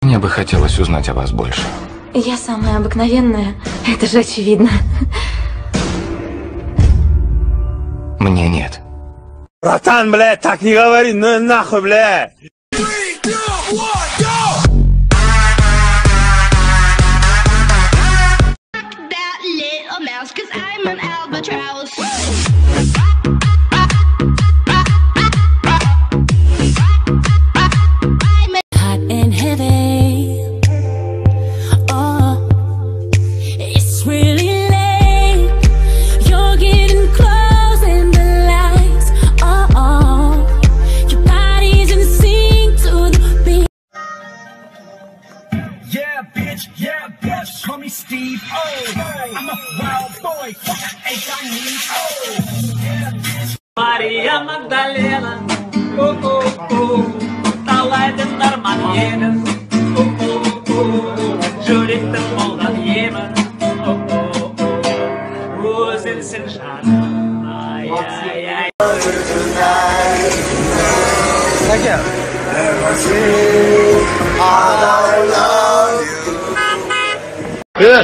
Мне бы хотелось узнать о вас больше. Я самая обыкновенная, это же очевидно. Мне нет. Братан, блядь, так не говори, ну нахуй, блядь. Yeah, bitch, call me Steve O. I'm a wild boy, fuck H, I need O. Yeah, bitch. Maria Magdalena, oh, oh, oh. Талайдың дарман емін, oh, oh, oh. Жүректің молдан емін, oh, oh, oh. Өзілсін жаным, ай, ай, ай.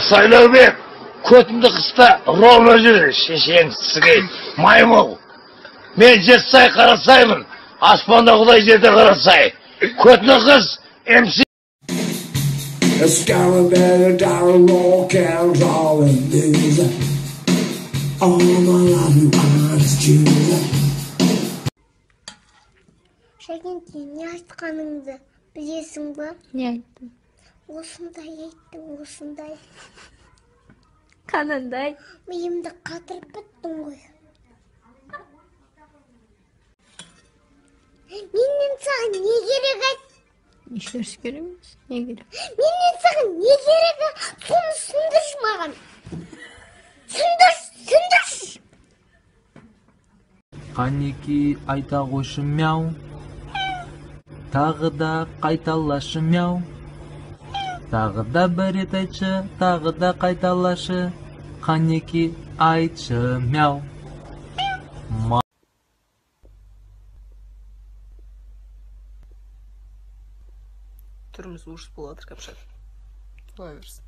Сайлаубек, көтімді қыста ровно жүр, шешенсізге маймыл. Мен жетсай қарасаймын, аспанда құдай жерде қарасай. Көтімді қыз, MC. It's gonna be a down rock and roll and blues. All my love you honest Jews. Шәкенке, не айтқаныңды білесің ба? Не айттым? Осындай айттың, осындай. Қанандай? Миымды қатырып біттің ғой. Менен саған не керек айт? Ешнәрсе керек емес. Не керек? Менен саған не керек? Соны түсіндірші маған. Түсіндірші. Қанеки айта қойшы мяу. Тағы да қайталашы мяу. Тағы да бір рет айтшы, тағы да қайталашы. Қанеки айтшы мяу. Түріміз ұрыс болады, кәпшат. Олай берсін.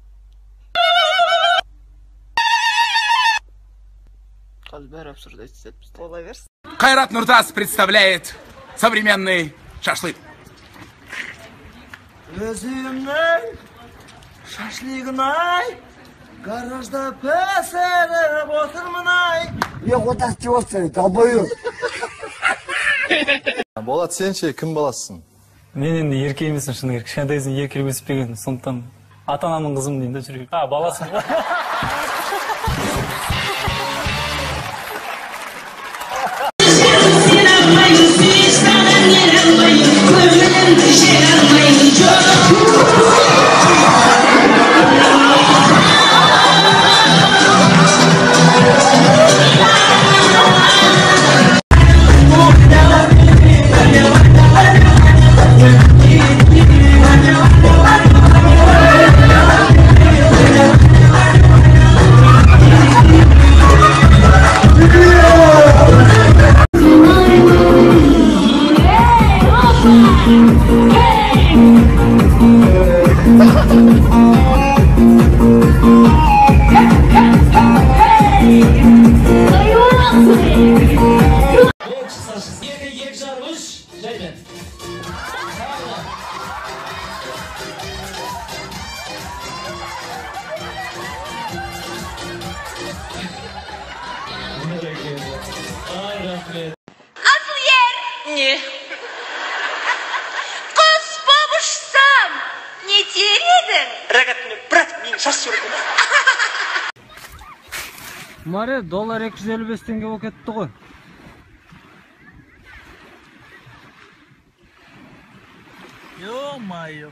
Қазір бәрі абсурд айтысады бізде. Олай берсін. Кайрат Нуртас представляет современный шашлык. Өзімнің шашлығын-ай, гаражда пәсіріп отырмын-ай. Не қотақ деп отырсың, долбоёб. Болат, сен ше кім баласысың? Мен енді ерке емеспін, шыны керек. Кішкентайдан еркелік өспеген, сондықтан ата-анамның қызым деймін де жүрек. Баласың ба? Asıl yer ne? Kız babuşsam ne deredin? Рогатный брат, мен шашыр. Маре, доллар 255 теңге болып кетті ғой. Ё-моё.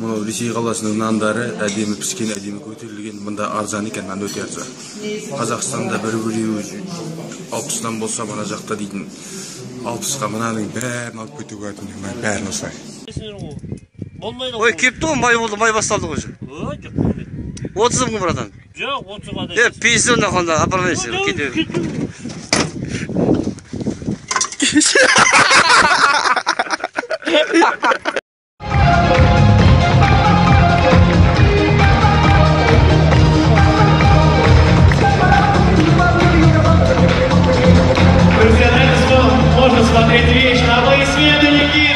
Мұны Ресей қаласының нандары әдемі пішкен, әдемі көтерілген, мұнда арзан екен, нан өте арзан. Қазақстанда бір-біреуі 60-нан болса, мына жақта дейтін 60-қа мынаның бәрін алып кетуге айтын, бәрін осылай. Болмайды. Ой, кепті ғой, май болды, май басталды ғой. Жоқ. 30 мың братан. Жоқ, 30-ға да. Пенсионна қонда, апармайсың, кетеді. Можно смотреть вечно, аплодисменты, Никита!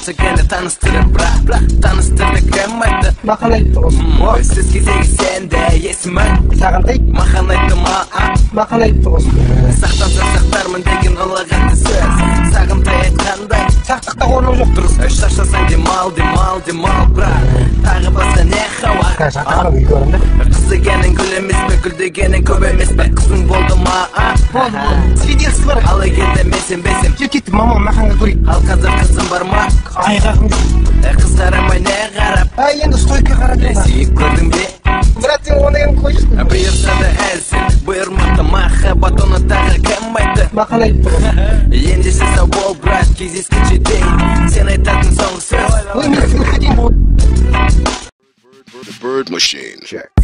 Gene tanıştırın bra tanıştırın kemmetti Makan ayıttı olsun Siz gizegi sende yesimen Sağınday Makan ayıttım Makan ayıttı olsun Saqtansın saqtarmın degen ılığandı söz Sağınday aytqanday Saqtıqta onu yok duruz Üç taşlasan demal bra Tağı basa ne hava Saqtaqara bir görümde Kızı genin gülemiz mi gül degenin köbemiz mi Kızın boldu ma Boldu Svidiyası var Alı gelde mesin besim Türketi mamam makanға көрейік Al қазір kızım var ma Ayğaqım Kız qaramay ne qarab Ay енді стойка qarab Сүйіп көрдің бе Брат сен оны енді қойшысың Бұйырса да әлсін Бұйырмақты махаббат оны тағы кім айтты Мақан айтты Енді сіза бол брат кездескенше дейін Сен айтатын соңғы сөз Ой мен сені хотим The Bird Machine. Check.